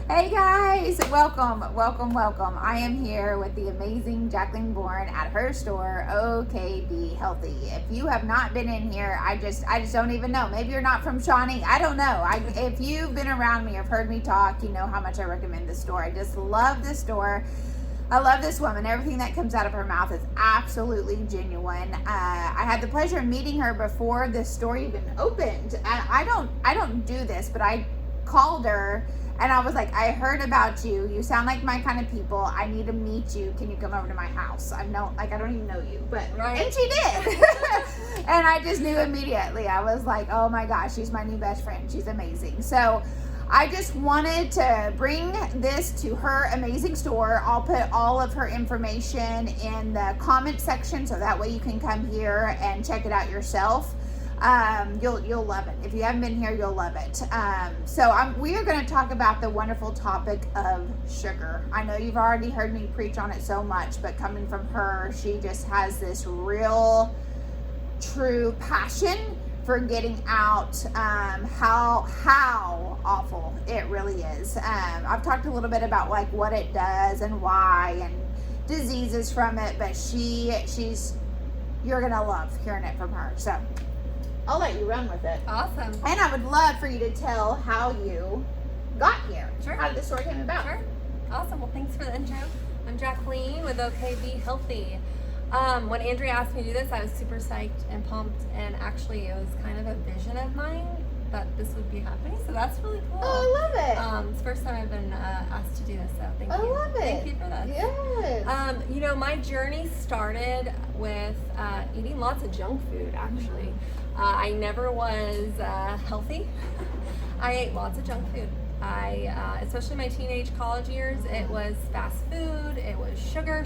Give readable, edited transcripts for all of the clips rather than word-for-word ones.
Hey guys, welcome. I am here with the amazing Jacqueline Bourne at her store, okbhealthy. If you have not been in here, I just don't even know. Maybe you're not from Shawnee. I don't know. If you've been around me or heard me talk, you know how much I recommend this store. I just love this store. I love this woman. Everything that comes out of her mouth is absolutely genuine. I had the pleasure of meeting her before this store even opened. And I don't do this, but I called her and I was like, I heard about you. You sound like my kind of people. I need to meet you. Can you come over to my house? I don't even know you, but right. And she did. And I just knew immediately. I was like, oh my gosh, she's my new best friend. She's amazing. So I just wanted to bring this to her amazing store. I'll put all of her information in the comment section so that way you can come here and check it out yourself. You'll love it. If you haven't been here, you'll love it. We are going to talk about the wonderful topic of sugar. I know you've already heard me preach on it so much, but coming from her, she just has this real, true passion for getting out how awful it really is. I've talked a little bit about like what it does and why and diseases from it, but you're gonna love hearing it from her. So I'll let you run with it. Awesome. And I would love for you to tell how you got here. Sure. How did the store came about? Sure. Awesome. Well, thanks for the intro. I'm Jacqueline with okbhealthy. When Andrea asked me to do this, I was super psyched and pumped, and actually it was kind of a vision of mine that this would be happening, so that's really cool. Oh, I love it. It's the first time I've been asked to do this, so thank you. I love it. Thank you for that. Yes. My journey started with eating lots of junk food, actually. I never was healthy. I ate lots of junk food. Especially my teenage college years, it was fast food, it was sugar,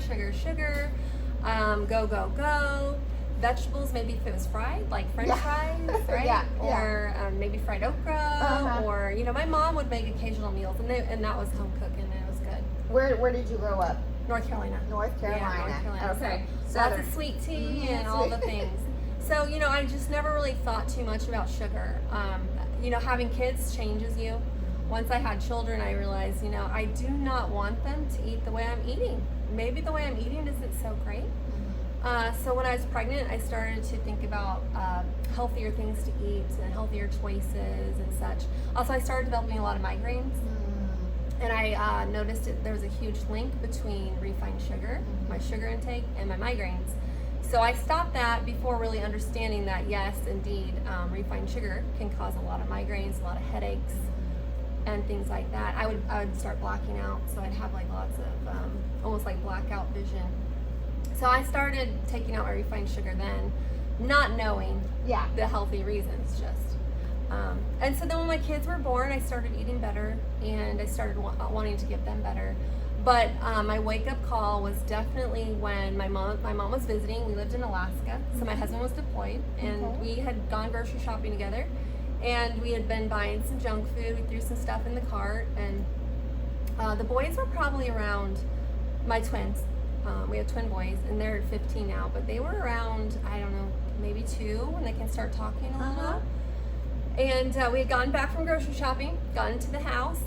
go. Vegetables, maybe if it was fried, like French fries, right? Or maybe fried okra, or my mom would make occasional meals, and that was home cooking, and it was good. Where did you grow up? North Carolina. North Carolina. Yeah, North Carolina. Okay. So lots of sweet tea and all the things. So I just never really thought too much about sugar. Having kids changes you. Once I had children, I realized, I do not want them to eat the way I'm eating. Maybe the way I'm eating isn't so great. So when I was pregnant, I started to think about healthier things to eat and healthier choices and such. Also, I started developing a lot of migraines. And I noticed there was a huge link between refined sugar, my sugar intake, and my migraines. So I stopped that before really understanding that, yes, indeed, refined sugar can cause a lot of migraines, a lot of headaches, and things like that. I would start blacking out, so I'd have like lots of almost like blackout vision. So I started taking out my refined sugar then, not knowing the healthy reasons, just. And so then when my kids were born, I started eating better, and I started wanting to give them better. But my wake-up call was definitely when my mom was visiting. We lived in Alaska, so my husband was deployed, and we had gone grocery shopping together, and we had been buying some junk food. We threw some stuff in the cart, and the boys were probably around, my twins. We have twin boys, and they're 15 now, but they were around, I don't know, maybe 2 when they can start talking a little. And we had gone back from grocery shopping, got into the house,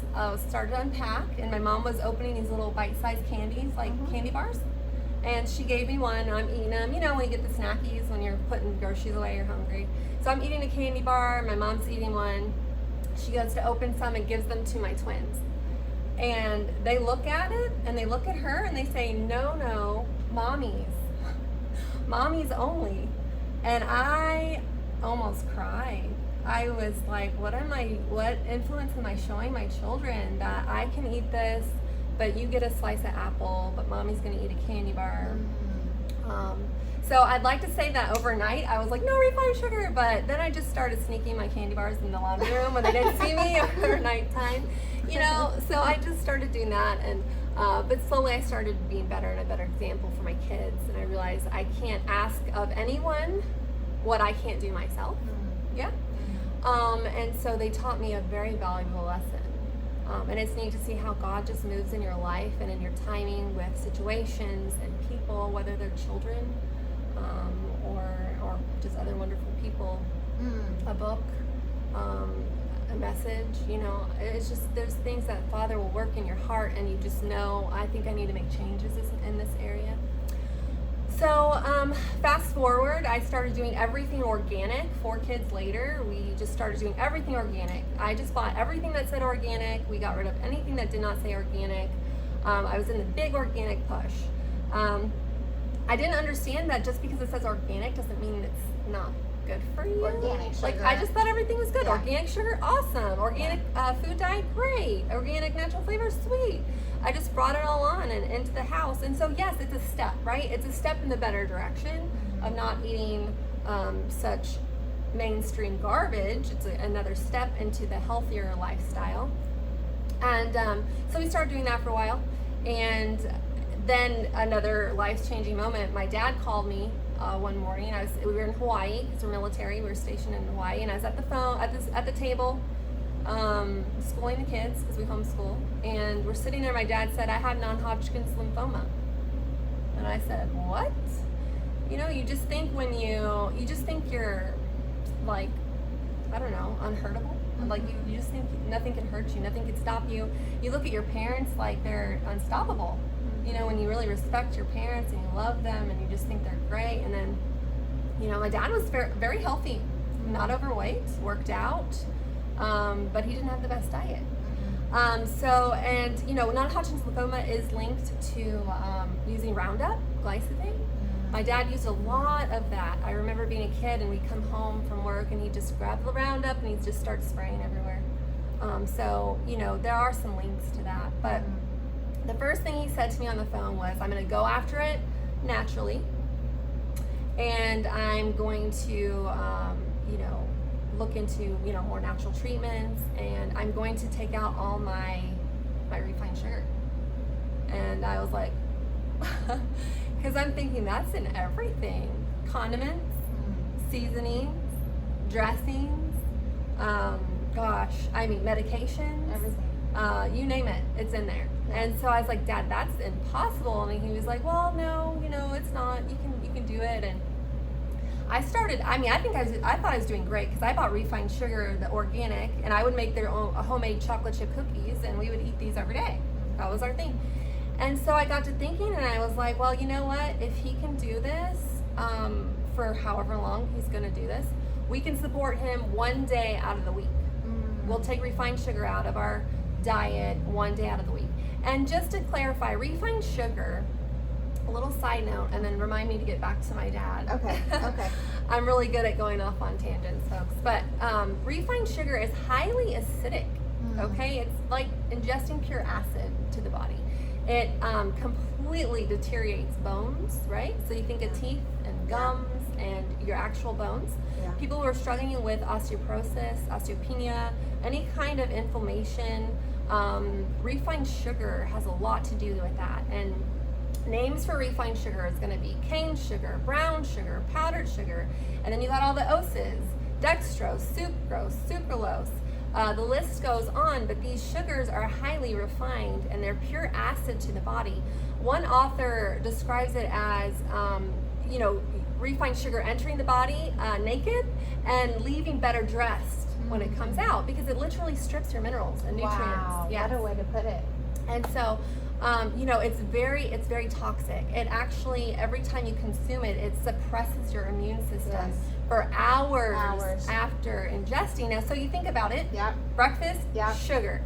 started to unpack, and my mom was opening these little bite-sized candies, like candy bars. And she gave me one, and I'm eating them. When you get the snackies when you're putting groceries away, you're hungry. So I'm eating a candy bar, my mom's eating one. She goes to open some and gives them to my twins. And they look at it, and they look at her, and they say, no, mommies. Mommies only. And I almost cried. I was like, what influence am I showing my children that I can eat this, but you get a slice of apple, but mommy's gonna eat a candy bar. So I'd like to say that overnight I was like, no refined sugar, but then I just started sneaking my candy bars in the laundry room when they didn't see me over nighttime, so I just started doing that, and but slowly I started being better and a better example for my kids, and I realized I can't ask of anyone what I can't do myself. And so they taught me a very valuable lesson. And it's neat to see how God just moves in your life and in your timing with situations and people, whether they're children or just other wonderful people. A book, a message. You know, it's just, there's things that Father will work in your heart, and you just know, I think I need to make changes in this area. So fast forward, I started doing everything organic. 4 kids later, we just started doing everything organic. I just bought everything that said organic. We got rid of anything that did not say organic. I was in the big organic push. I didn't understand that just because it says organic doesn't mean it's not good for you. Organic sugar. Like, I just thought everything was good. Yeah. Organic sugar, awesome. Organic food dye, great. Organic natural flavor, sweet. I just brought it all on and into the house. And so, yes, it's a step, right? It's a step in the better direction of not eating such mainstream garbage. It's another step into the healthier lifestyle. And so we started doing that for a while. And then another life-changing moment, my dad called me one morning. We were in Hawaii because we're military. We were stationed in Hawaii, and I was at the phone at the table, schooling the kids because we homeschool. And we're sitting there. My dad said, "I have non-Hodgkin's lymphoma," and I said, "What?" You know, you just think you just think you're like, I don't know, unhurtable. Like you just think nothing can hurt you, nothing can stop you. You look at your parents like they're unstoppable. You know, when you really respect your parents and you love them and you just think they're great. And then, you know, my dad was very, very healthy, not overweight, worked out, but he didn't have the best diet. And, you know, non-Hodgkin's lymphoma is linked to using Roundup, glyphosate. My dad used a lot of that. I remember being a kid and we'd come home from work and he'd just grab the Roundup and he'd just start spraying everywhere. So, you know, there are some links to that. But the first thing he said to me on the phone was, I'm going to go after it naturally, and I'm going to, you know, look into, you know, more natural treatments, and I'm going to take out all my refined sugar. And I was like, because I'm thinking that's in everything. Condiments, seasonings, dressings, medications. Everything. You name it, it's in there. And so I was like, Dad, that's impossible. And he was like, well, no, you know, it's not. You can do it. And I started. I thought I was doing great because I bought refined sugar, the organic, and I would make their own homemade chocolate chip cookies, and we would eat these every day. That was our thing. And so I got to thinking, and I was like, well, you know what? If he can do this for however long he's going to do this, we can support him one day out of the week. We'll take refined sugar out of our diet one day out of the week. And just to clarify, refined sugar, a little side note, and then remind me to get back to my dad. Okay. I'm really good at going off on tangents, folks. But refined sugar is highly acidic, okay? It's like ingesting pure acid to the body. It completely deteriorates bones, right? So you think of teeth and gums and your actual bones. Yeah. People who are struggling with osteoporosis, osteopenia, any kind of inflammation, refined sugar has a lot to do with that. And names for refined sugar is going to be cane sugar, brown sugar, powdered sugar, and then you got all the OSes, dextrose, sucrose, sucralose. The list goes on, but these sugars are highly refined and they're pure acid to the body. One author describes it as, you know, refined sugar entering the body naked and leaving better dressed when it comes out, because it literally strips your minerals and nutrients. Wow, what a way to put it. And so, you know, it's very toxic. It actually, every time you consume it, it suppresses your immune system for hours after ingesting. Now, so you think about it. Breakfast, sugar.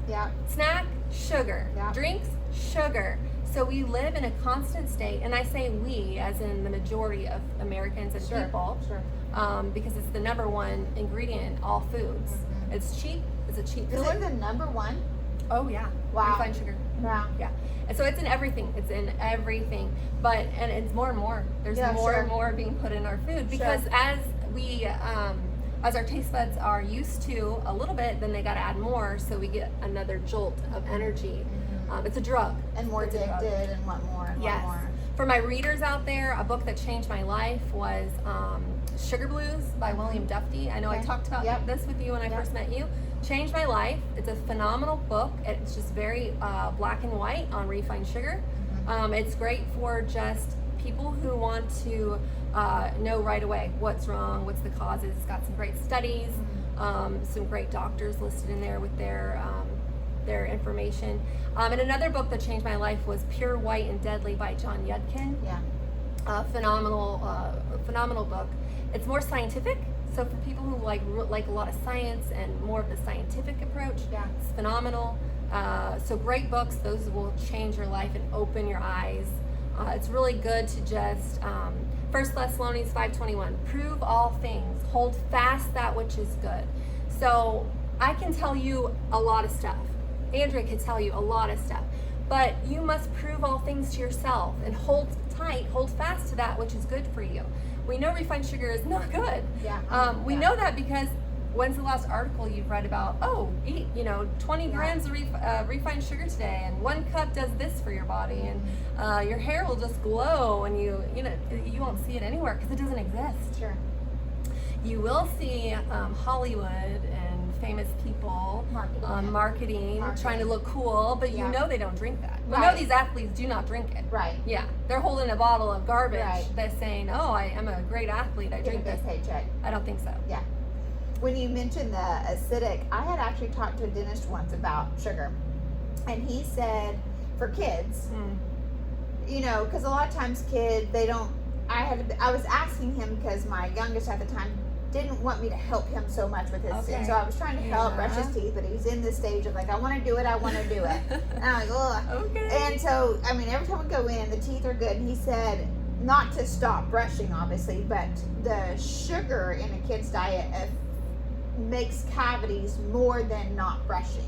Snack, sugar. Drinks, sugar. So we live in a constant state, and I say we as in the majority of Americans and people, because it's the number one ingredient in all foods. It's cheap. It's a cheap filler. Is it the number one? Oh yeah. Wow. Refined sugar. Wow. Yeah. And so it's in everything. It's in everything. But and it's more and more. There's more and more being put in our food, because as we as our taste buds are used to a little bit, then they got to add more, so we get another jolt of energy. It's a drug. And more addicted and want more and want more. For my readers out there, a book that changed my life was Sugar Blues by William Duffy. I know I talked about this with you when I first met you. Changed my life. It's a phenomenal book. It's just very black and white on refined sugar. It's great for just people who want to know right away what's wrong, what's the causes. It's got some great studies. Some great doctors listed in there with their information. And another book that changed my life was Pure, White, and Deadly by John Yudkin. Yeah. Phenomenal book. It's more scientific, so for people who like a lot of science and more of the scientific approach, Yeah. it's phenomenal. So great books. Those will change your life and open your eyes. It's really good to just 1 Thessalonians 5:21, prove all things, hold fast that which is good. So I can tell you a lot of stuff. Andrea can tell you a lot of stuff, but you must prove all things to yourself and hold tight, hold fast to that which is good for you. We know refined sugar is not good. Yeah. We know that because when's the last article you've read about, eat 20 grams of refined sugar today, and 1 cup does this for your body, and your hair will just glow, and you won't see it anywhere because it doesn't exist. Sure. You will see Hollywood and famous people marketing, trying to look cool, but you know they don't drink that. You know these athletes do not drink it. Right. Yeah, they're holding a bottle of garbage that's saying, I am a great athlete, I drink this. Paycheck. I don't think so. Yeah. When you mentioned the acidic, I had actually talked to a dentist once about sugar, and he said for kids, because a lot of times kids, they don't. I was asking him because my youngest at the time didn't want me to help him so much with his teeth, so I was trying to help brush his teeth, but he's in this stage of like, I want to do it, and I'm like, ugh. Okay. And so, I mean, every time we go in, the teeth are good, and he said not to stop brushing, obviously, but the sugar in a kid's diet makes cavities more than not brushing.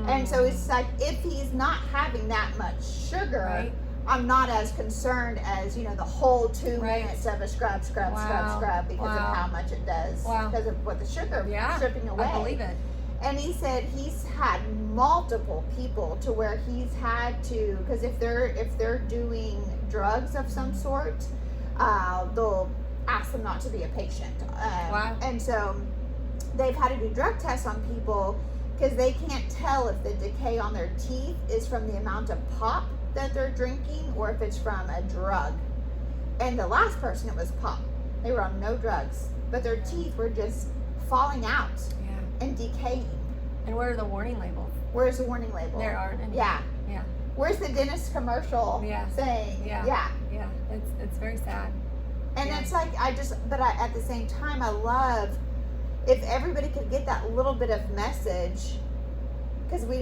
And so it's like, if he's not having that much sugar, I'm not as concerned as, the whole 2 minutes of a scrub because of how much it does. Because of what the sugar stripping away. I believe it. And he said he's had multiple people to where he's had to, because if they're doing drugs of some sort, they'll ask them not to be a patient. And so they've had to do drug tests on people because they can't tell if the decay on their teeth is from the amount of pop that they're drinking or if it's from a drug. And the last person, it was pop. They were on no drugs, but their teeth were just falling out and decaying. And where are the warning labels? Where's the warning label? There aren't any. Yeah. Where's the dentist commercial saying? Yeah. It's very sad. And it's like, but at the same time, I love if everybody could get that little bit of message, because we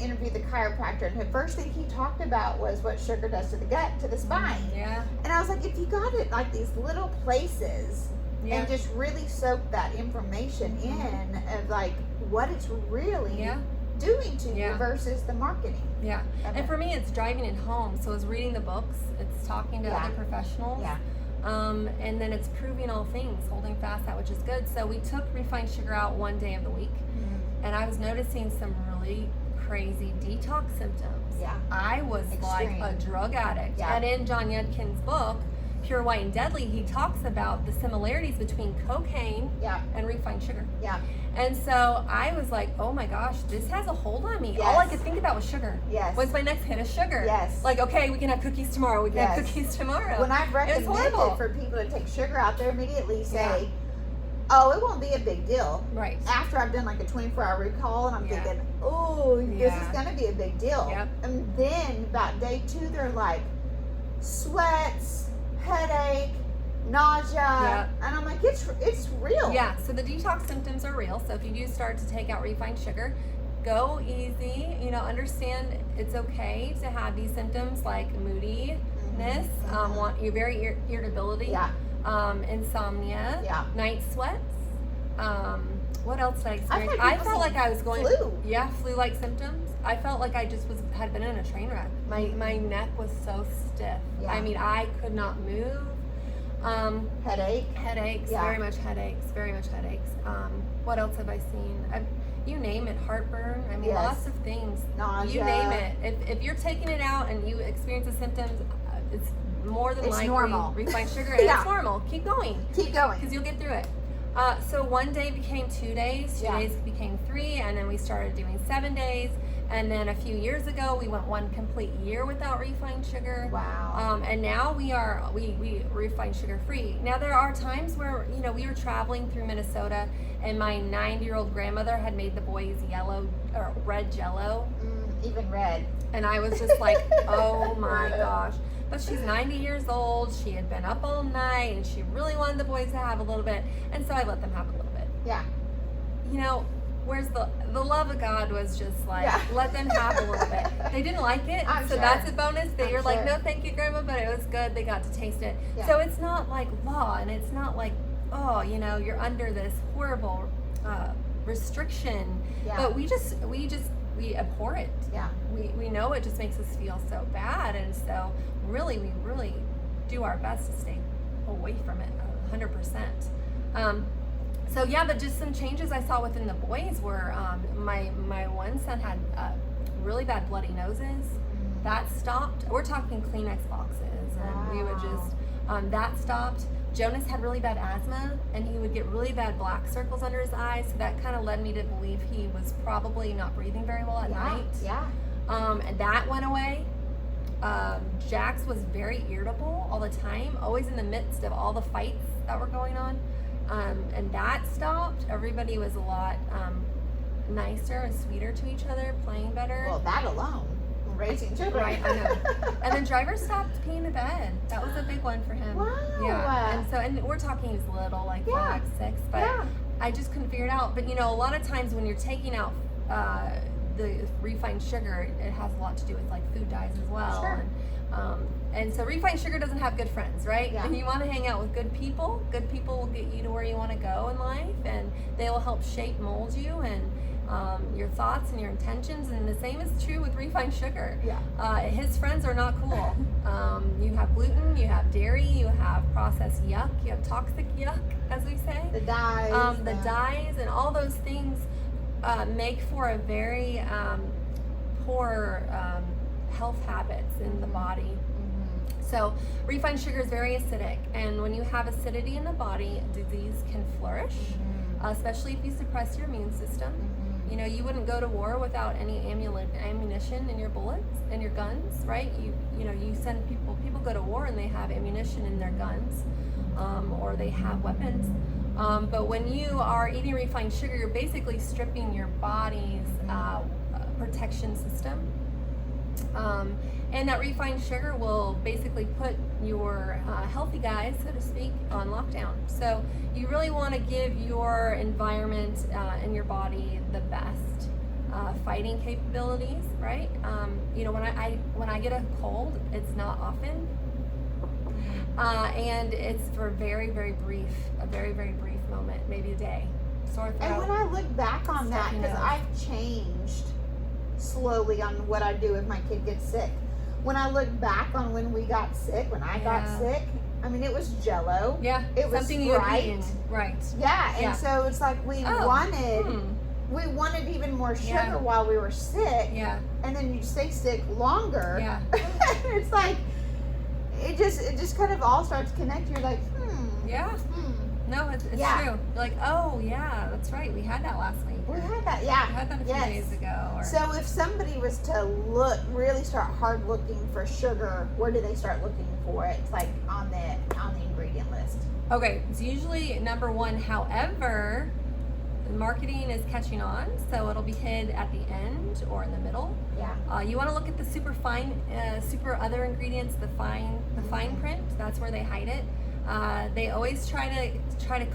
interviewed the chiropractor, and the first thing he talked about was what sugar does to the gut, to the spine. And I was like, if you got it like these little places and just really soak that information in of like what it's really doing to you versus the marketing. And for me, it's driving it home. So it's reading the books, it's talking to other professionals. And then it's proving all things, holding fast that which is good. So we took refined sugar out 1 day of the week, and I was noticing some really crazy detox symptoms. I was like a drug addict. And in John Yudkin's book, Pure, White, and Deadly, he talks about the similarities between cocaine and refined sugar. And so I was like, oh my gosh, this has a hold on me. All I could think about was sugar. What's my next hit of sugar? Like, okay, we can have cookies tomorrow. We can have cookies tomorrow. When I've recommended for people to take sugar out, they immediately say, oh, it won't be a big deal. After I've done like a 24-hour recall, and I'm thinking, oh, this is going to be a big deal. And then about day 2, they're like, sweats, headache, nausea, and I'm like, it's real. So the detox symptoms are real. So if you do start to take out refined sugar, go easy. Understand it's okay to have these symptoms like moodiness, very irritability, insomnia, night sweats. What else did I experience? I felt like I was going flu-like symptoms. I felt like I just had been in a train wreck. My neck was so stiff. I mean, I could not move. Headaches, very much headaches. What else have I seen? You name it, heartburn. I mean, lots of things. Nausea. You name it. If you're taking it out and you experience the symptoms, it's more than likely normal. Refined sugar. And it's normal. Keep going. Because you'll get through it. So one day became 2 days, 2 days became 3, and then we started doing 7 days. And then a few years ago, we went 1 complete year without refined sugar. Wow. And now we refined sugar free. Now there are times where, you know, we were traveling through Minnesota, and my 90-year-old grandmother had made the boys yellow or red Jello. Even red. And I was just like, oh my gosh. But she's 90 years old. She had been up all night, and she really wanted the boys to have a little bit. And so I let them have a little bit. Yeah. You know, where's the love of God was just like, let them have a little bit. They didn't like it, so that's a bonus. They were like, no, thank you, Grandma, but it was good. They got to taste it. Yeah. So it's not like law, and it's not like, oh, you know, you're under this horrible restriction. Yeah. But we abhor it. Yeah. We know it just makes us feel so bad, and so we really do our best to stay away from it 100%. So yeah, but just some changes I saw within the boys were my one son had really bad bloody noses. That stopped. We're talking Kleenex boxes, and we would just that stopped. Jonas had really bad asthma, and he would get really bad black circles under his eyes. So that kind of led me to believe he was probably not breathing very well at night. Yeah. And that went away. Jax was very irritable all the time, always in the midst of all the fights that were going on. And that stopped. Everybody was a lot nicer and sweeter to each other, playing better. Well, that alone, raising children. Right, I know. And then Driver stopped peeing in bed. That was a big one for him. Wow. Yeah. And we're talking he's little, like 5, 6, but I just couldn't figure it out. But you know, a lot of times when you're taking out the refined sugar, it has a lot to do with like food dyes as well. Sure. And so refined sugar doesn't have good friends, right? Yeah. And you want to hang out with good people. Good people will get you to where you want to go in life, and they will help shape, mold you, and your thoughts and your intentions. And the same is true with refined sugar. Yeah. His friends are not cool. You have gluten, you have dairy, you have processed yuck, you have toxic yuck, as we say. The dyes. The dyes and all those things make for a very poor health habits in the body. So refined sugar is very acidic, and when you have acidity in the body, disease can flourish, especially if you suppress your immune system. You know, you wouldn't go to war without any ammunition in your bullets and your guns, right? You know, you send people go to war and they have ammunition in their guns, or they have weapons. But when you are eating refined sugar, you're basically stripping your body's protection system. And that refined sugar will basically put your healthy guys, so to speak, on lockdown. So you really want to give your environment and your body the best fighting capabilities, right? You know, when I get a cold, it's not often, and it's for a very brief moment, maybe a day. Sore throat. And when I look back on that, because I've changed slowly on what I do if my kid gets sick. When I look back on when we got sick, when I got sick, I mean, it was Jello. Yeah, it was something you had eaten. Right. Yeah, and so it's like we wanted even more sugar while we were sick. Yeah. And then you stay sick longer. Yeah. It's like it just kind of all starts connecting. You're like, Yeah. No, it's true. You're like, oh yeah, that's right. We had that last week. We had that, We had that a few days ago. So if somebody was to really start hard looking for sugar, where do they start looking for it? It's like on the ingredient list. Okay, it's usually number 1. However, the marketing is catching on, so it'll be hid at the end or in the middle. Yeah. You want to look at the super fine, super other ingredients, the fine print. That's where they hide it. They always try to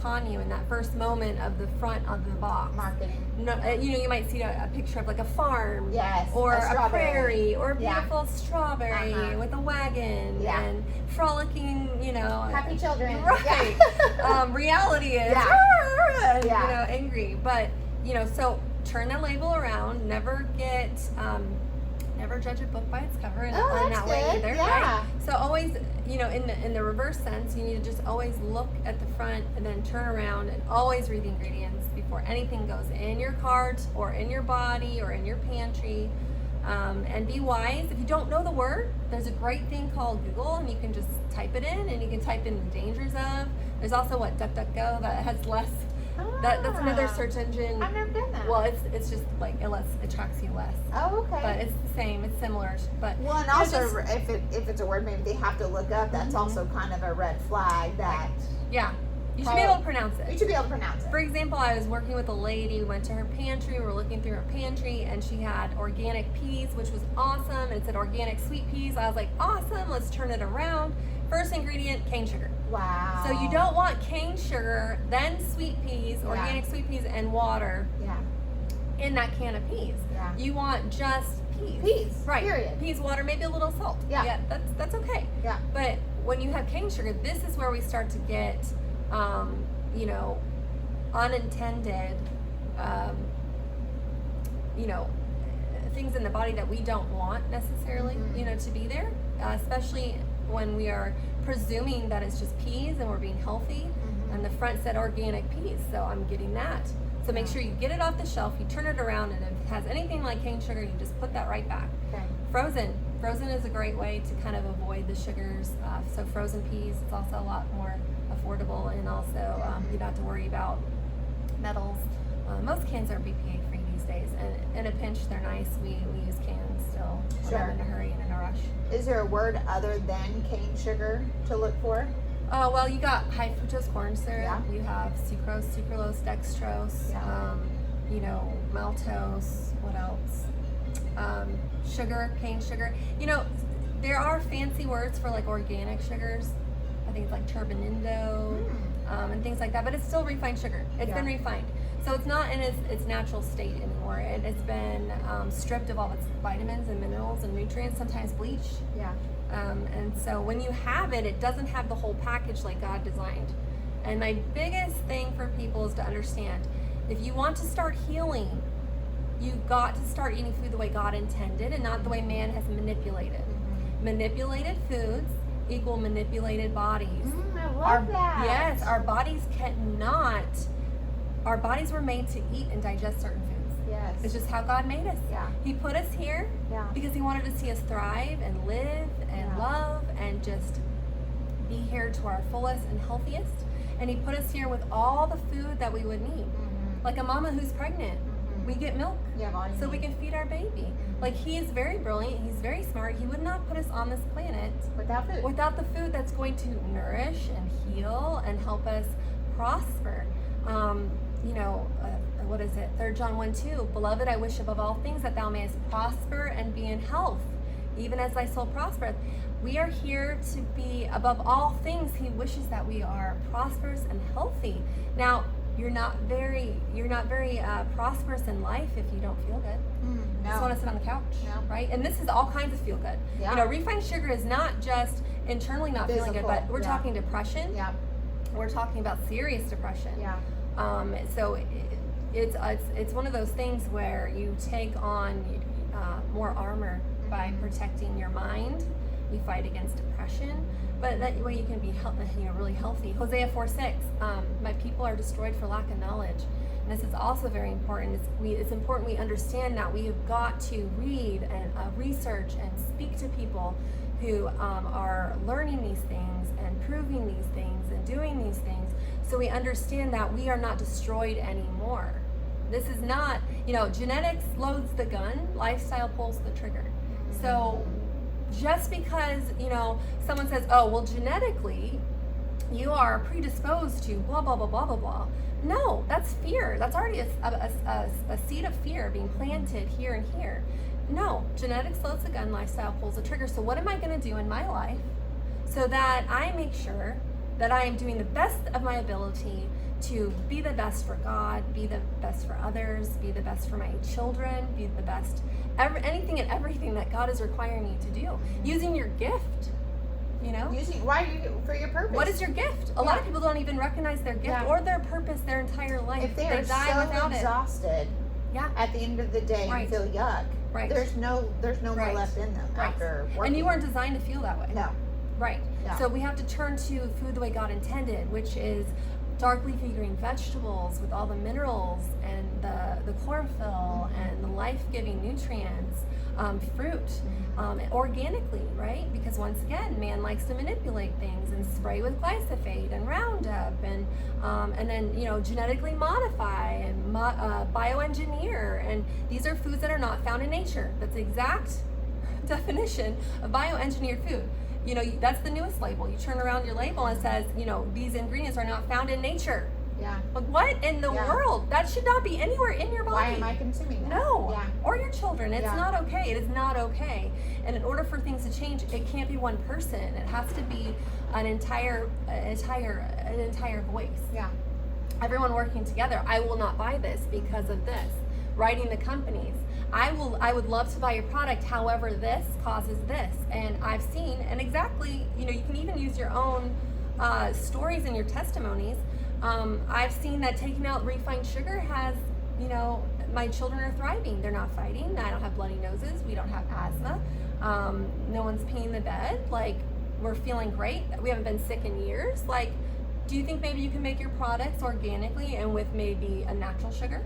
con you in that first moment of the front of the box. Marketing. No, you know, you might see a picture of like a farm, or a prairie, or a beautiful strawberry with a wagon, Yeah. and frolicking, you know, Happy children. right? Yeah. Reality is, Yeah. you know, angry, but you know, so turn the label around. Never judge a book by its cover, and in that way either, right? So always, you know, in the reverse sense, you need to just always look at the front and then turn around and always read the ingredients before anything goes in your cart or in your body or in your pantry. And be wise. If you don't know the word, there's a great thing called Google, and you can just type it in, and you can type in the dangers of. There's also DuckDuckGo that has less That's another search engine. I've never done that. Well, it's just like it tracks you less. Oh, okay. But it's the same. It's similar. But well, and also if it's a word maybe they have to look up, that's also kind of a red flag that. Yeah. You should be able to pronounce it. You should be able to pronounce it. For example, I was working with a lady, we went to her pantry, we were looking through her pantry, and she had organic peas, which was awesome. It said organic sweet peas. I was like, awesome, let's turn it around. First ingredient, cane sugar. Wow. So you don't want cane sugar, then sweet peas, organic sweet peas, and water in that can of peas. Yeah. You want just peas. Peas. Right. Period. Peas, water, maybe a little salt. Yeah. That's okay. Yeah. But when you have cane sugar, this is where we start to get unintended, things in the body that we don't want necessarily, to be there, especially when we are presuming that it's just peas and we're being healthy, and the front said organic peas, so I'm getting that. So make sure you get it off the shelf, you turn it around, and if it has anything like cane sugar, you just put that right back. Okay. Frozen is a great way to kind of avoid the sugars. So frozen peas, it's also a lot more affordable, and also you don't have to worry about metals. Most cans are BPA free these days, and in a pinch they're nice. We use cans still when I'm in a hurry and in a rush. Is there a word other than cane sugar to look for? Well, you got high fructose corn syrup. Yeah. You have sucrose, sucralose, dextrose. Maltose. What else? Sugar, cane sugar. There are fancy words for like organic sugars. I think it's like turbinado and things like that, but it's still refined sugar. It's been refined. So it's not in its natural state anymore. It's been stripped of all its vitamins and minerals and nutrients, sometimes bleached. Yeah. And so when you have it, it doesn't have the whole package like God designed. And my biggest thing for people is to understand, if you want to start healing, you've got to start eating food the way God intended and not the way man has manipulated. Manipulated foods equal manipulated bodies. I love that. Yes, our bodies were made to eat and digest certain foods. Yes. It's just how God made us. Yeah. He put us here because he wanted to see us thrive and live and love and just be here to our fullest and healthiest. And he put us here with all the food that we would need. Like a mama who's pregnant, we get milk so we can feed our baby. Like, he is very brilliant, he's very smart. He would not put us on this planet without the food that's going to nourish and heal and help us prosper. What is it? 3 John 1:2. Beloved, I wish above all things that thou mayest prosper and be in health, even as thy soul prospereth. We are here to be above all things. He wishes that we are prosperous and healthy. Now, you're not very prosperous in life if you don't feel good. You just want to sit on the couch, right? And this is all kinds of feel good. Yeah. Refined sugar is not just internally not feeling good, but we're talking depression. Yeah. We're talking about serious depression. Yeah. So it's one of those things where you take on more armor by protecting your mind. You fight against depression, but that way you can be really healthy. Hosea 4:6. My people are destroyed for lack of knowledge. And this is also very important. It's important we understand that we have got to read and research and speak to people who are learning these things and proving these things and doing these things, so we understand that we are not destroyed anymore. This is not, genetics loads the gun, lifestyle pulls the trigger. So just because, someone says, oh, well, genetically, you are predisposed to blah, blah, blah, blah, blah, blah. No, that's fear. That's already a seed of fear being planted here and here. No, genetics loads the gun, lifestyle pulls the trigger. So what am I going to do in my life so that I make sure that I am doing the best of my ability to be the best for God, be the best for others, be the best for my children, be the best, anything and everything that God is requiring you to do. Using your gift, for your purpose. What is your gift? A lot of people don't even recognize their gift or their purpose their entire life. If they are die so without exhausted at the end of the day and feel yuck, there's no more left in them after working. And you weren't designed to feel that way. No. Right. Yeah. So we have to turn to food the way God intended, which is dark leafy green vegetables with all the minerals and the chlorophyll and the life-giving nutrients, fruit, organically, right? Because once again, man likes to manipulate things and spray with glyphosate and Roundup, and then genetically modify and bioengineer, and these are foods that are not found in nature. That's the exact definition of bioengineered food. That's the newest label. You turn around your label and it says, these ingredients are not found in nature. Yeah. Like, what in the world? That should not be anywhere in your body. Why am I consuming that? No. Yeah. Or your children. It's not okay. It is not okay. And in order for things to change, it can't be one person. It has to be an entire voice. Yeah. Everyone working together. I will not buy this because of this. Writing the companies. I would love to buy your product, however this causes this. And I've seen, and exactly, you can even use your own stories and your testimonies. I've seen that taking out refined sugar has, my children are thriving. They're not fighting. I don't have bloody noses. We don't have asthma. No one's peeing the bed. Like, we're feeling great. We haven't been sick in years. Like, do you think maybe you can make your products organically and with maybe a natural sugar?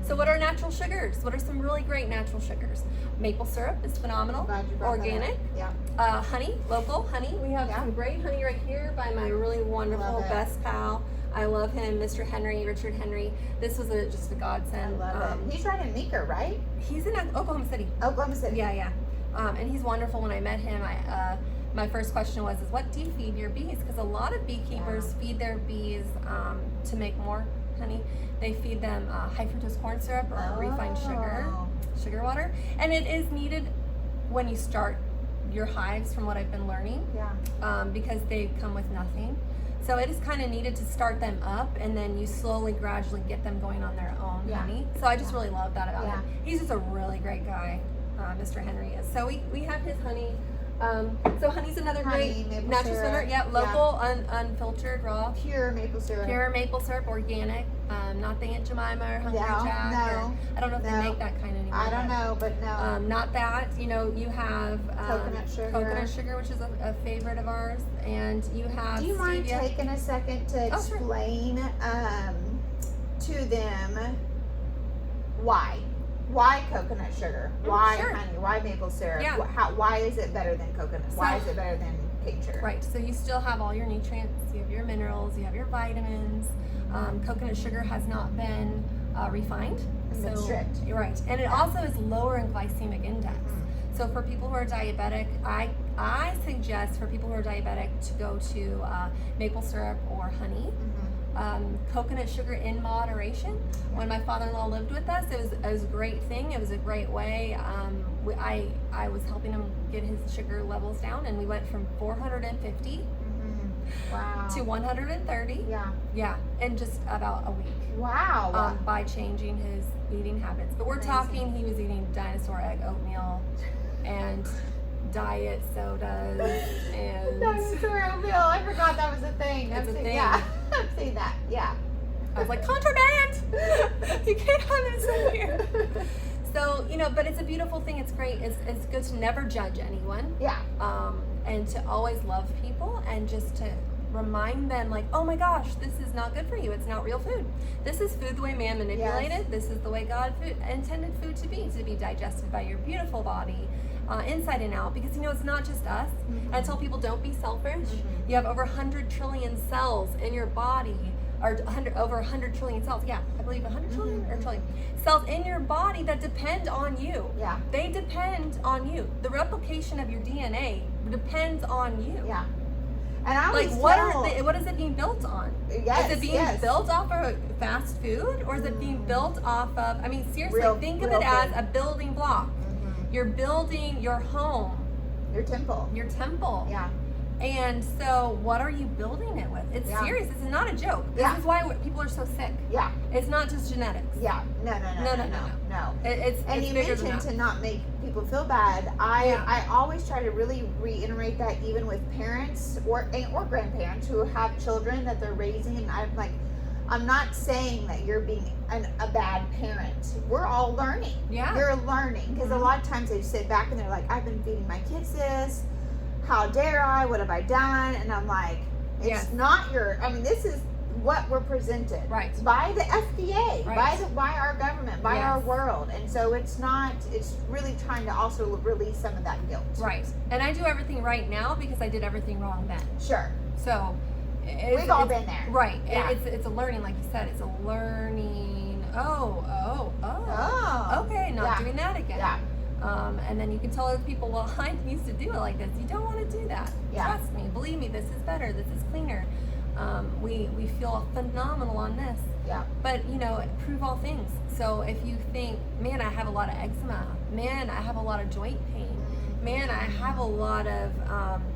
So what are natural sugars? What are some really great natural sugars? Maple syrup is phenomenal. Glad you brought Organic. that up. Yeah. Honey, local honey. We have some great honey right here by my really wonderful best pal. I love him, Mr. Henry, Richard Henry. This was just a godsend. I love it. He's right in Meeker, right? He's in Oklahoma City. Oklahoma City. Yeah. And he's wonderful. When I met him, my first question was, what do you feed your bees? Because a lot of beekeepers feed their bees to make more honey. They feed them high fructose corn syrup or refined sugar water. And it is needed when you start your hives, from what I've been learning, because they come with nothing. So it is kind of needed to start them up, and then you slowly, gradually get them going on their own honey. So I just really love that about him. He's just a really great guy, Mr. Henry is. So we have his honey. So honey's another great natural sweetener. Yeah, local, unfiltered, raw. Pure maple syrup. Pure maple syrup, organic. Not the Aunt Jemima or Hungry Jack. No. I don't know if they make that kind anymore. I don't know, but no. Not that. You have coconut sugar. Coconut sugar, which is a favorite of ours, and you have. Do you mind stevia. taking a second to explain to them why? Why coconut sugar? Why honey? Why maple syrup? Yeah. Why is it better than coconut? Why is it better than cane sugar? Right. So you still have all your nutrients. You have your minerals. You have your vitamins. Coconut sugar has not been refined. So strict. You're right. And it also is lower in glycemic index. So for people who are diabetic, I suggest for people who are diabetic to go to maple syrup or honey. Coconut sugar in moderation. When my father-in-law lived with us, it was a great thing. It was a great way. I was helping him get his sugar levels down, and we went from 450 to 130. Yeah, in just about a week. Wow. By changing his eating habits. But we're talking, he was eating dinosaur egg oatmeal and diet sodas and dinosaur oatmeal. I forgot that was a thing. It's a thing. Yeah, I've seen that. Yeah. I was like, contraband! You can't have this in here. So, but it's a beautiful thing. It's great. It's good to never judge anyone. Yeah. And to always love people, and just to remind them, like, oh my gosh, this is not good for you. It's not real food. This is food the way man manipulated. Yes. This is the way God intended food to be digested by your beautiful body. Inside and out, because it's not just us. And I tell people, don't be selfish. You have over 100 trillion cells in your body, or over 100 trillion cells. Yeah, I believe 100 trillion or trillion cells in your body that depend on you. Yeah, they depend on you. The replication of your DNA depends on you. Yeah. And I always what is it being built on? Yes, is it being built off of fast food, or is it being built off of? I mean, seriously, think of it as a building block. You're building your home. Your temple. Yeah. And so what are you building it with? It's serious. This is not a joke. This is why people are so sick. Yeah. It's not just genetics. Yeah. No. It's you bigger mentioned to not make people feel bad. I always try to really reiterate that, even with parents or grandparents who have children that they're raising, and I'm not saying that you're being a bad parent. We're all learning. Yeah. You're learning. Because a lot of times they sit back and they're like, I've been feeding my kids this. How dare I? What have I done? And I'm like, it's not this is what we're presented. Right. By the FDA, Right. by our government, by Yes. our world. And so it's really trying to also release some of that guilt. Right. And I do everything right now because I did everything wrong then. Sure. So We've all been there. Right. Yeah. It's a learning, like you said, it's a learning. Oh. Okay, not Yeah. doing that again. Yeah. And then you can tell other people, well, I used to do it like this. You don't want to do that. Yeah. Trust me. Believe me, this is better. This is cleaner. We feel phenomenal on this. Yeah. But, prove all things. So if you think, man, I have a lot of eczema. Man, I have a lot of joint pain. Man, I have a lot of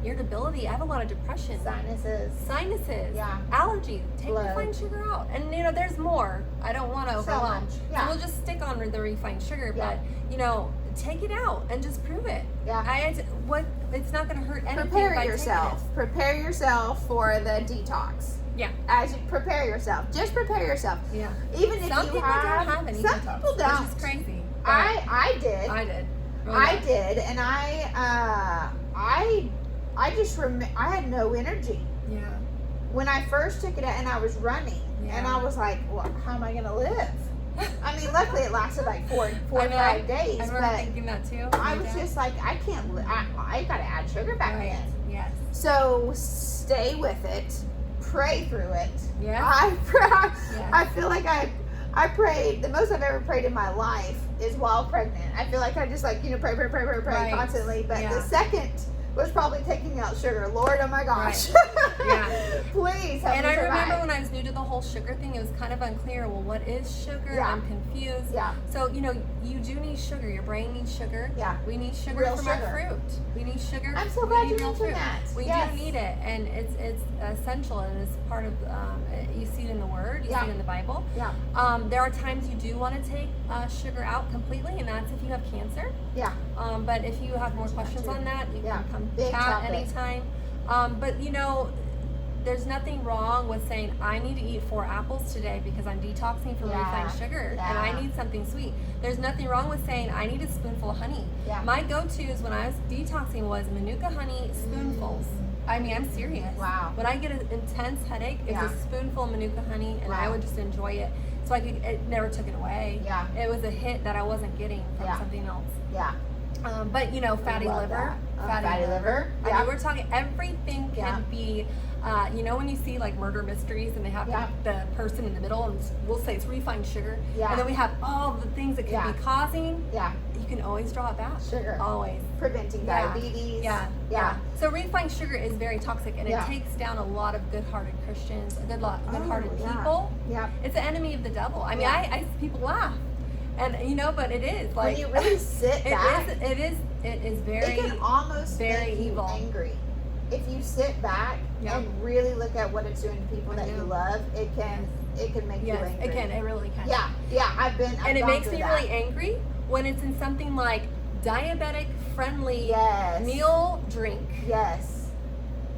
irritability. I have a lot of depression. Sinuses. Yeah. Allergies. Take Blood. refined sugar out. And, there's more. I don't want to overwhelm. much. So Yeah. we'll just stick on the refined sugar. Yeah. But, take it out and just prove it. Yeah. It's not going to hurt anything Prepare by yourself. taking Prepare yourself for the detox. it. Yeah. As you prepare yourself, just prepare yourself. Yeah. Even if Some you people have, don't have any some detox, people don't. which is crazy. I did. I did. Really I bad. did, and I just I had no energy Yeah. when I first took it out, and I was running, and Yeah. I was like, well, how am I gonna live? I mean, luckily it lasted like four I or know. 5 days, I remember but thinking that too. I was just like, I can't. I gotta add sugar back Right. in. Yes. So stay with it, pray through it. Yeah. I feel like I prayed. The most I've ever prayed in my life is while pregnant. I feel like I just pray Right. constantly. But Yeah. the second was probably taking out sugar. Lord, oh my gosh. Yeah. Please help And me I remember survive. when I was new to the whole sugar thing, it was kind of unclear. Well, what is sugar? Yeah. I'm confused. Yeah. So, you do need sugar. Your brain needs sugar. Yeah. We need sugar Real from sugar. our fruit. We need sugar. I'm so We glad need you real mentioned fruit. that. We Yes. do need it. And it's essential, and it's part of, you see it in the Word. You Yeah. see it in the Bible. Yeah. There are times you do want to take sugar out completely, and that's if you have cancer. Yeah. But if you have more questions too. on that, you Yeah. can come Big chat topic. anytime. But there's nothing wrong with saying I need to eat 4 apples today because I'm detoxing from Yeah. refined sugar and I Yeah. need something sweet. There's nothing wrong with saying I need a spoonful of honey. Yeah. My go-tos when I was detoxing was Manuka honey spoonfuls. I mean, I'm serious. Wow. When I get an intense headache, it's Yeah. a spoonful of Manuka honey, and I Wow. would just enjoy it. So it never took it away. Yeah. It was a hit that I wasn't getting from Yeah. something else. Yeah. But fatty Love liver. that. Fatty liver. I Yeah. mean, we're talking everything can Yeah. be. When you see like murder mysteries and they have Yeah. the person in the middle, and we'll say it's refined sugar, Yeah. and then we have all the things that can Yeah. be causing. Yeah. You can always draw it back. Sugar. Always. Preventing Yeah. diabetes. Yeah. Yeah. So refined sugar is very toxic, and Yeah. it takes down a lot of good-hearted Christians, good-hearted Oh, yeah. people. Yeah. It's the enemy of the devil. I mean, Yeah. people laugh, and but it is like When you really sit back, It is very. it can almost very make you evil. angry. If you sit back Yeah. and really look at what it's doing to people I that you know. love, it can make Yes, you angry. it can. It really can. Yeah, I've And it gone makes through me that. really angry when it's in something like diabetic friendly Yes. meal drink. Yes.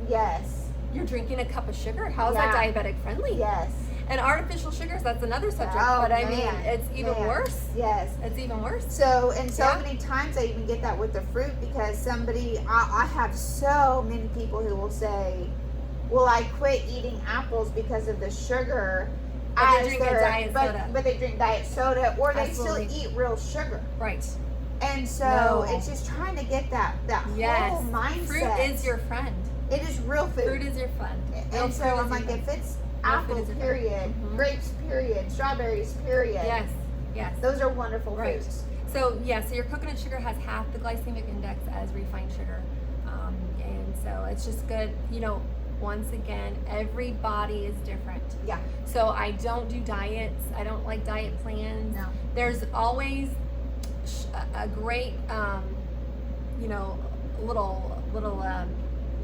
Yes. You're drinking a cup of sugar. How's Yeah. that diabetic friendly? Yes. And artificial sugars, that's another subject. Oh, but I man. mean, it's even Man. worse. Yes. It's even worse. So Yeah. many times I even get that with the fruit because I have so many people who will say, well, I quit eating apples because of the sugar. But they drink a diet soda. But they drink diet soda, or they Absolutely. still eat real sugar. Right. And so No. it's just trying to get that Yes. whole mindset. Fruit is your friend. It is real food. Fruit is your friend. Real And so fruit I'm is like, your if friend. it's Real food apples, is your friend. period, Mhm. grapes, period, strawberries, period. Yes. Yes. Those are wonderful Right. foods. So your coconut sugar has half the glycemic index as refined sugar, and so it's just good. Once again, every body is different. Yeah. So I don't do diets. I don't like diet plans. No. There's always a great, little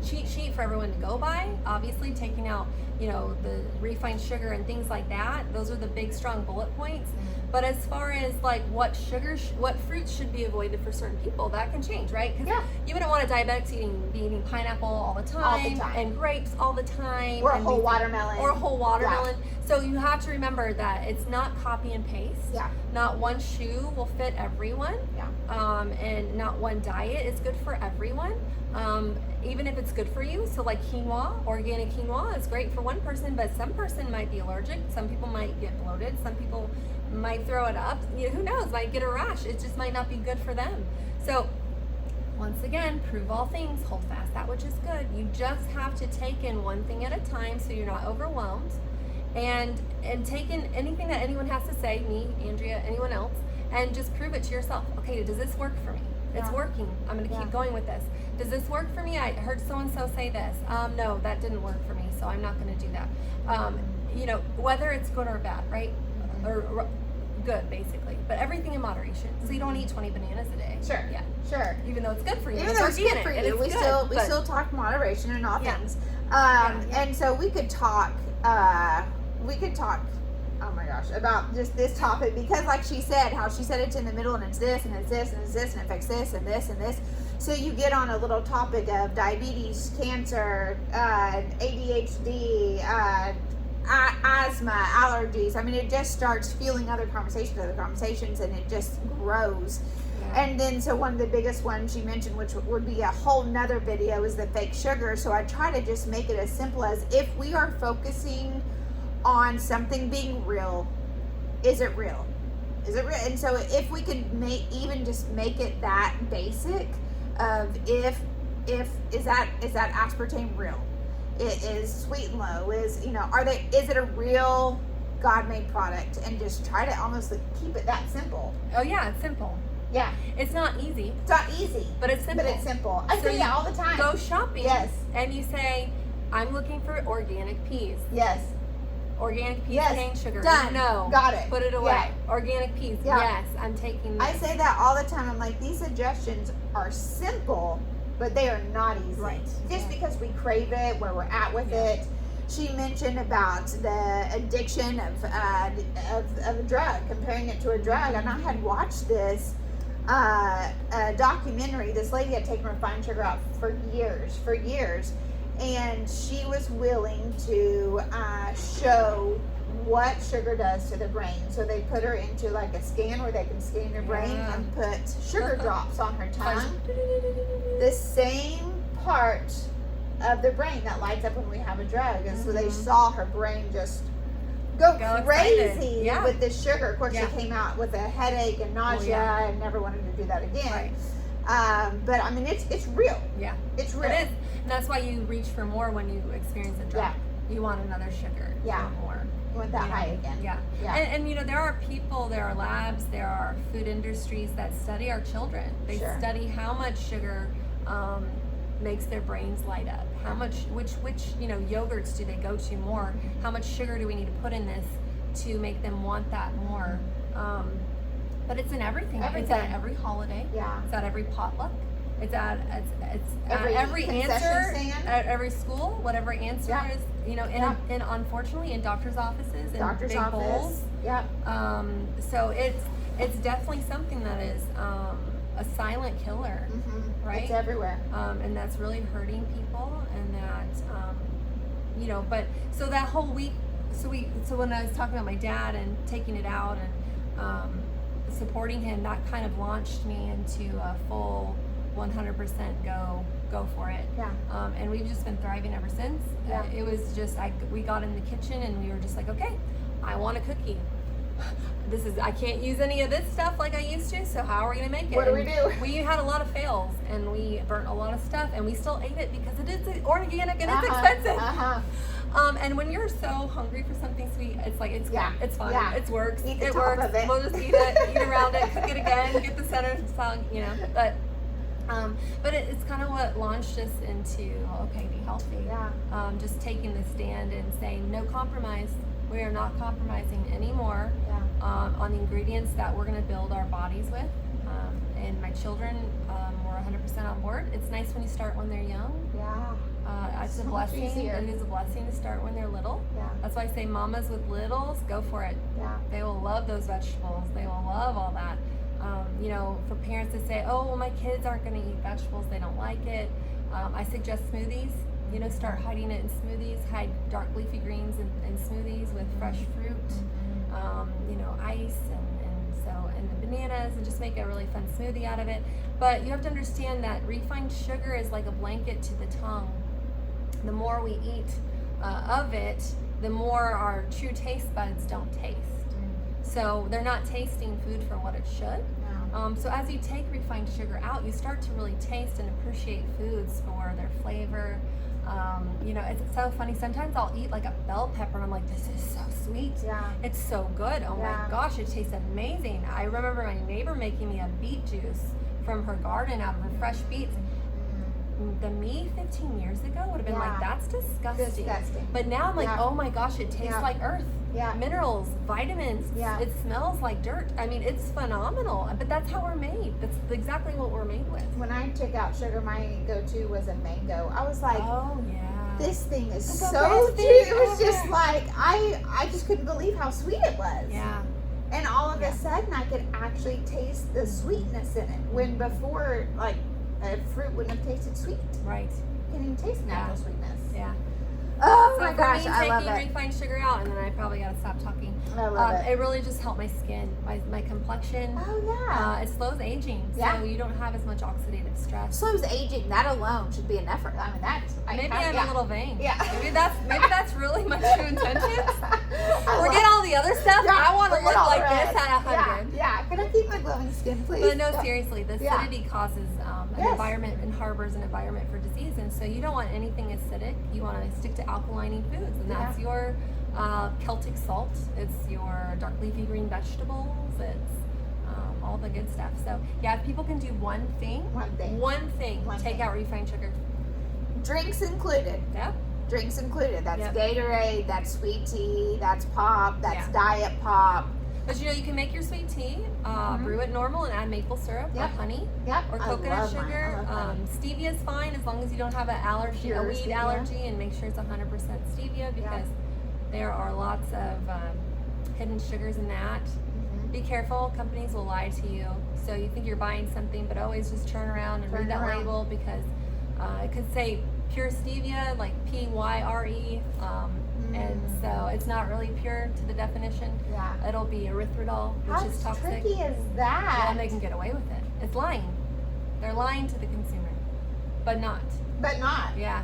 cheat sheet for everyone to go by. Obviously, taking out, the refined sugar and things like that. Those are the big, strong bullet points. But as far as like what fruits should be avoided for certain people, that can change, right? Because Yeah. you wouldn't want a diabetic be eating pineapple all the time, and grapes all the time, Or a and whole watermelon. or a whole watermelon. So you have to remember that it's not copy and paste. Yeah. Not one shoe will fit everyone. Yeah. And not one diet is good for everyone. even if it's good for you. So like quinoa, organic quinoa is great for one person, but some person might be allergic. Some people might get bloated. Some people might throw it up. Who knows? Might get a rash. It just might not be good for them. So once again, prove all things, hold fast that which is good. You just have to take in one thing at a time so you're not overwhelmed, and take in anything that anyone has to say, me, Andrea, anyone else, and just prove it to yourself. Okay, does this work for me? It's working. I'm going to keep going with this. Does this work for me? I heard so-and-so say this. No, that didn't work for me, so I'm not going to do that. Whether it's good or bad, right? Or good, basically. But everything in moderation. So you don't eat 20 bananas a day. Sure. Yeah. Sure. Even though it's good for you. Even though it's good for you. We still talk moderation in all things. And so we could talk, oh my gosh, about just this topic, because like she said, how she said it's in the middle and it's this and it's this and it's this and it affects this and this and this. So you get on a little topic of diabetes, cancer, ADHD, asthma, allergies. I mean, it just starts fueling other conversations, and it just grows. Yeah. And then, so one of the biggest ones she mentioned, which would be a whole nother video, is the fake sugar. So I try to just make it as simple as, if we are focusing on something being real, is it real? Is it real? And so if we could just make it that basic of, is that aspartame real? It is sweet and low, is it a real God-made product? And just try to almost keep it that simple. Oh yeah, it's simple. Yeah. It's not easy. It's not easy. But it's simple. I say that all the time. Go shopping. Yes. And you say, I'm looking for organic peas. Yes. Organic peas, cane sugar. Done. No. Got it. Put it away. Yeah. Organic peas. Yeah. Yes, I'm taking this. I say that all the time. I'm like, these suggestions are simple, but they are not easy. Right. Just because we crave it, where we're at with it. She mentioned about the addiction of a drug, comparing it to a drug. And I had watched this documentary. This lady had taken refined sugar out for years, and she was willing to show what sugar does to the brain. So they put her into like a scan where they can scan your brain and put sugar drops on her tongue. The same part of the brain that lights up when we have a drug. And so they saw her brain just go crazy with this sugar. Of course, she came out with a headache and nausea and never wanted to do that again. Right. But I mean, it's real. Yeah. It's real. It is. And that's why you reach for more when you experience a drug. Yeah. You want another sugar. Yeah. You want more. You want that high again. Yeah. And there are people, there are labs, there are food industries that study our children. They study how much sugar makes their brains light up. How much, which yogurts do they go to more? How much sugar do we need to put in this to make them want that more? But it's in everything. It's at every holiday. Yeah. It's at every potluck. It's at every answer stand. At every school. Whatever answer is, and unfortunately in doctors' offices and big bowls. Yeah. So it's definitely something that is a silent killer, right? It's everywhere. And that's really hurting people, and that, but so that whole week, so when I was talking about my dad and taking it out and supporting him, that kind of launched me into a full 100% go for it. Yeah. And we've just been thriving ever since. Yeah. It was just, we got in the kitchen and we were just like, okay, I want a cookie. I can't use any of this stuff like I used to, so how are we gonna make it? What do we do? We had a lot of fails, and we burnt a lot of stuff, and we still ate it because it is organic and it's expensive. And when you're so hungry for something sweet, it's like, it's fun. It works. It works. We'll just eat it, eat around it, cook it again, get the center song, But it's kind of what launched us into Okay, Be Healthy. Yeah. Just taking the stand and saying no compromise. We are not compromising anymore on the ingredients that we're going to build our bodies with. And my children were 100% on board. It's nice when you start when they're young. Yeah. It's a blessing. It is a blessing to start when they're little. Yeah. That's why I say mamas with littles, go for it. Yeah. They will love those vegetables. They will love all that. For parents to say, oh, well, my kids aren't going to eat vegetables, they don't like it. I suggest smoothies. Start hiding it in smoothies, hide dark leafy greens in smoothies with fresh fruit, ice and and the bananas, and just make a really fun smoothie out of it. But you have to understand that refined sugar is like a blanket to the tongue. The more we eat of it, the more our true taste buds don't taste. So they're not tasting food for what it should. So as you take refined sugar out, you start to really taste and appreciate foods for their flavor. You know, it's so funny. Sometimes I'll eat like a bell pepper and I'm like, this is so sweet. Yeah. It's so good. Oh Yeah. my gosh, it tastes amazing. I remember my neighbor making me a beet juice from her garden out of her fresh beets. The me 15 years ago would have been like, that's disgusting. But now I'm like, oh my gosh, it tastes like earth. Minerals, vitamins. It smells like dirt. I mean, it's phenomenal. But that's how we're made. That's exactly what we're made with. When I took out sugar, my go-to was a mango. I was like, oh yeah, this thing is It's the so best sweet. thing It was ever. just like, I just couldn't believe how sweet it was. Yeah. And all of Yeah. a sudden, I could actually taste the sweetness in it. When before, like, a fruit wouldn't have tasted sweet. Right. You can't even taste natural sweetness. Yeah. Oh So my for gosh, me, I love taking it. refined sugar out, and then I probably gotta stop talking. I love it. It really just helped my skin, my complexion. Oh yeah. It slows aging, Yeah. so you don't have as much oxidative stress. Slows aging. That alone should be an effort. I mean, that's Maybe I'm a little vain. Yeah. Maybe that's really my true intentions. Forget all the other stuff. Yeah, I want to forget look all like the this rest. at 100. Yeah. Can I keep my glowing skin, please? But no, Yeah. seriously, the Yeah. acidity causes an Yes. environment and harbors an environment for disease, and so you don't want anything acidic. You want to stick to alkalining foods, and that's your Celtic salt. It's your dark leafy green vegetables. It's all the good stuff. So yeah, if people can do one thing, take out refined sugar. Drinks included. Yeah. Drinks included. That's Yep. Gatorade, that's sweet tea, that's pop, that's Yeah. diet pop. But you know, you can make your sweet tea, brew it normal, and add maple syrup or Yep. honey Yep. or I coconut love mine. sugar. I love mine. Stevia is fine as long as you don't have an allergy, Pure a weed stevia. allergy, and make sure it's 100% stevia because there are lots of hidden sugars in that. Be careful, companies will lie to you. So you think you're buying something, but always just turn around and read that label because it could say pure stevia, like PYRE, and so it's not really pure to the definition. Yeah. It'll be erythritol, which How is toxic. tricky is that? And they can get away with it. It's lying. They're lying to the consumer, but not. But not. Yeah,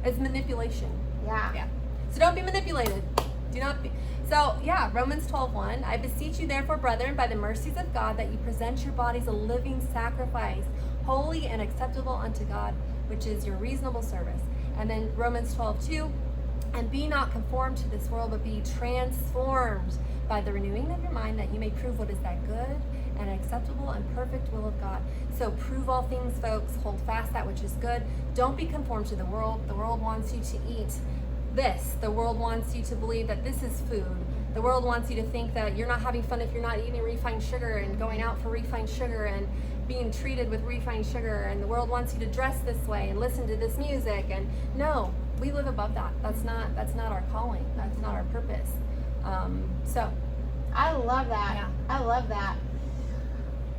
it's manipulation. Yeah. Yeah. So don't be manipulated. Do not be. So yeah, Romans 12:1. I beseech you therefore, brethren, by the mercies of God, that you present your bodies a living sacrifice, holy and acceptable unto God, which is your reasonable service. And then Romans 12:2. And be not conformed to this world, but be transformed by the renewing of your mind, that you may prove what is that good and acceptable and perfect will of God. So prove all things, folks. Hold fast that which is good. Don't be conformed to the world. The world wants you to eat this. The world wants you to believe that this is food. The world wants you to think that you're not having fun if you're not eating refined sugar and going out for refined sugar and being treated with refined sugar. And the world wants you to dress this way and listen to this music. And no, we live above that. That's not our calling. That's not our purpose. So I love that. Yeah. I love that.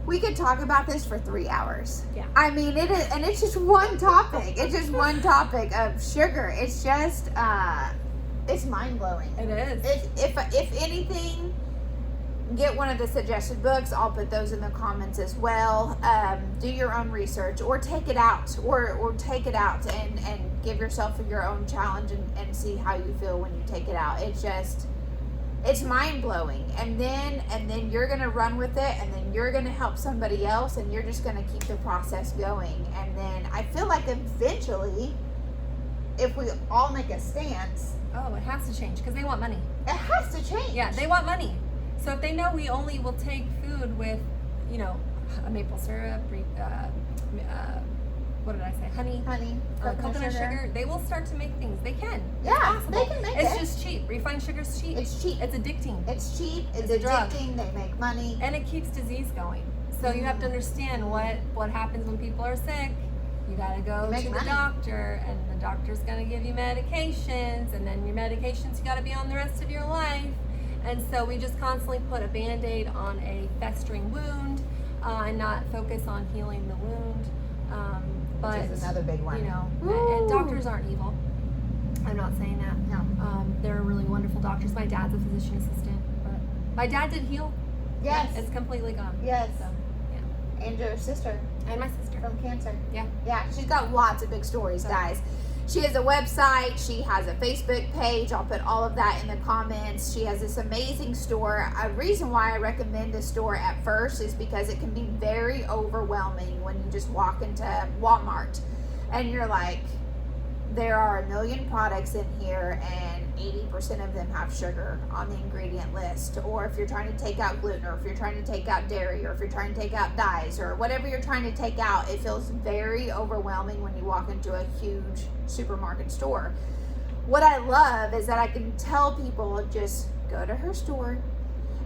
We could talk about this for 3 hours. Yeah. I mean, it is, and it's just one topic. It's just one topic of sugar. It's just, it's mind blowing. it is. If anything, get one of the suggested books. I'll put those in the comments as well. Do your own research, or take it out, or take it out and give yourself your own challenge and see how you feel when you take it out. It's mind blowing, and then you're gonna run with it, and then you're gonna help somebody else, and you're just gonna keep the process going. And then I feel like eventually, if we all make a stance, Oh, it has to change because they want money. it has to change. Yeah, they want money. So if they know we only will take food with, you know, a maple syrup, what did I say? Honey, coconut sugar. They will start to make things. They can. It's Yeah, possible. they can make It's it. just cheap. Refined sugar's cheap. It's cheap. It's addicting. It's cheap. It's It's a drug. addicting. They make money. And it keeps disease going. So you have to understand what happens when people are sick. You gotta go Make to the money. doctor, and the doctor's gonna give you medications, and then your medications you gotta be on the rest of your life. And so we just constantly put a Band-Aid on a festering wound, and not focus on healing the wound. But Which is another big one. you know, Woo. and doctors aren't evil. I'm not saying that. No. They're really wonderful doctors. My dad's a physician assistant, but my dad did heal. Yes. It's completely gone. Yes. So, yeah. And your sister And my sister. from cancer. Yeah. Yeah, she's got lots of big stories, guys. She has a website. She has a Facebook page. I'll put all of that in the comments. She has this amazing store. A reason why I recommend this store at first is because it can be very overwhelming when you just walk into Walmart and you're like, there are a million products in here and 80% of them have sugar on the ingredient list. Or if you're trying to take out gluten, or if you're trying to take out dairy, or if you're trying to take out dyes, or whatever you're trying to take out, it feels very overwhelming when you walk into a huge supermarket store. What I love is that I can tell people, just go to her store.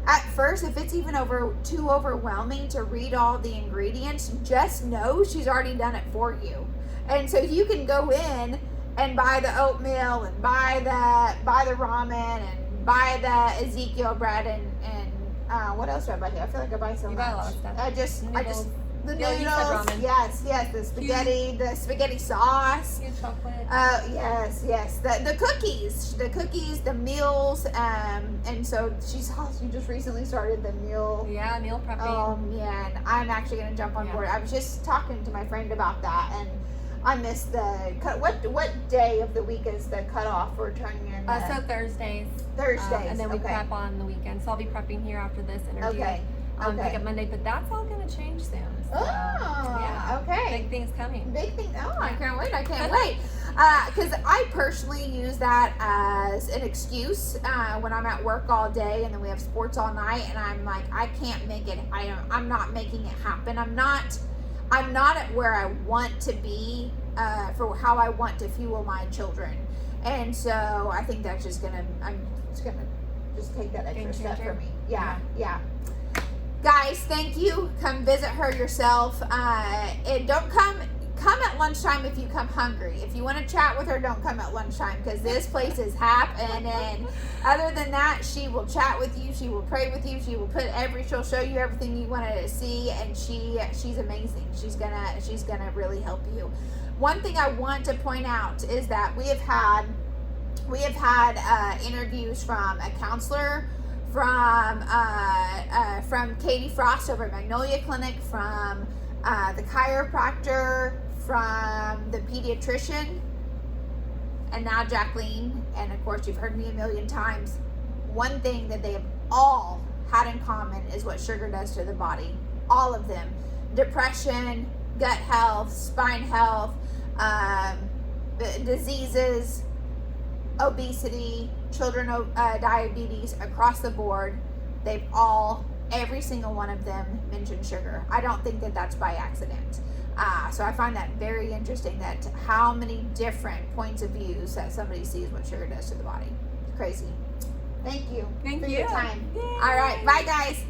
At first, if it's even too overwhelming to read all the ingredients, just know she's already done it for you. And so you can go in and buy the oatmeal and buy the ramen and buy the Ezekiel bread and what else do I buy here? I feel like I buy so You much. buy a lot of stuff. The Yeah, you said noodles. ramen. Yes, the spaghetti sauce. Huge chocolate. Yes. The cookies, the meals, and so she just recently started the meal. Yeah, meal prepping. Oh man, I'm actually gonna jump on board. I was just talking to my friend about that, and I missed the cut. What day of the week is the cutoff for turning in? So Thursdays. Thursdays. And then we okay. prep on the weekend. So I'll be prepping here after this interview. Okay. Pick up Monday, but that's all going to change soon. So, yeah. Okay. Big things coming. Big thing. Oh, I can't wait. Because I personally use that as an excuse when I'm at work all day and then we have sports all night, and I'm like, I can't make it. I'm not making it happen. I'm not at where I want to be for how I want to fuel my children, and so I think that's just gonna. I'm just gonna just take that extra step for me. Yeah. Guys, thank you. Come visit her yourself. And don't come at lunchtime if you come hungry. If you want to chat with her, don't come at lunchtime because this place is happening. Other than that, she will chat with you. She will pray with you. She will she'll show you everything you wanted to see, and she's amazing. She's gonna really help you. One thing I want to point out is that we have had interviews from a counselor, from Katie Frost over at Magnolia Clinic, from the chiropractor, from the pediatrician, and now Jacqueline. And of course, you've heard me a million times. One thing that they have all had in common is what sugar does to the body. All of them: depression, gut health, spine health, diseases, obesity, children diabetes, across the board. They've every single one of them mentioned sugar. I don't think that that's by accident. So I find that very interesting, that how many different points of views that somebody sees what sugar does to the body. It's crazy. Thank you for your time. Yay. All right, bye guys.